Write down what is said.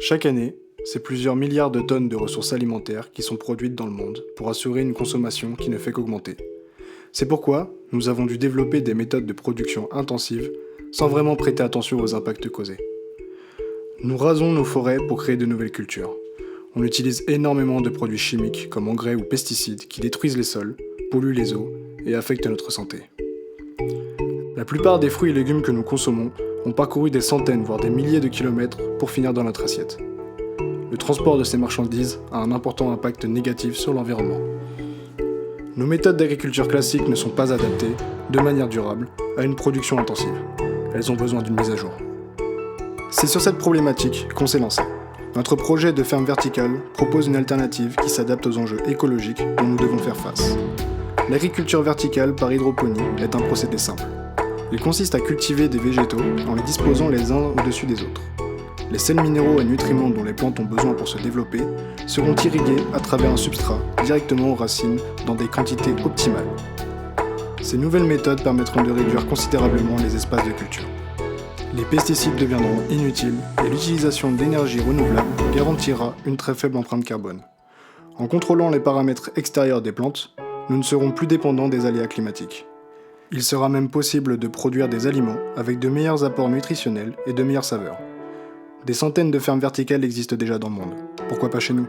Chaque année, c'est plusieurs milliards de tonnes de ressources alimentaires qui sont produites dans le monde pour assurer une consommation qui ne fait qu'augmenter. C'est pourquoi nous avons dû développer des méthodes de production intensives sans vraiment prêter attention aux impacts causés. Nous rasons nos forêts pour créer de nouvelles cultures. On utilise énormément de produits chimiques comme engrais ou pesticides qui détruisent les sols, polluent les eaux et affectent notre santé. La plupart des fruits et légumes que nous consommons ont parcouru des centaines voire des milliers de kilomètres pour finir dans notre assiette. Le transport de ces marchandises a un important impact négatif sur l'environnement. Nos méthodes d'agriculture classiques ne sont pas adaptées, de manière durable, à une production intensive. Elles ont besoin d'une mise à jour. C'est sur cette problématique qu'on s'est lancé. Notre projet de ferme verticale propose une alternative qui s'adapte aux enjeux écologiques dont nous devons faire face. L'agriculture verticale par hydroponie est un procédé simple. Il consiste à cultiver des végétaux en les disposant les uns au-dessus des autres. Les sels minéraux et nutriments dont les plantes ont besoin pour se développer seront irrigués à travers un substrat directement aux racines dans des quantités optimales. Ces nouvelles méthodes permettront de réduire considérablement les espaces de culture. Les pesticides deviendront inutiles et l'utilisation d'énergie renouvelable garantira une très faible empreinte carbone. En contrôlant les paramètres extérieurs des plantes, nous ne serons plus dépendants des aléas climatiques. Il sera même possible de produire des aliments avec de meilleurs apports nutritionnels et de meilleures saveurs. Des centaines de fermes verticales existent déjà dans le monde. Pourquoi pas chez nous ?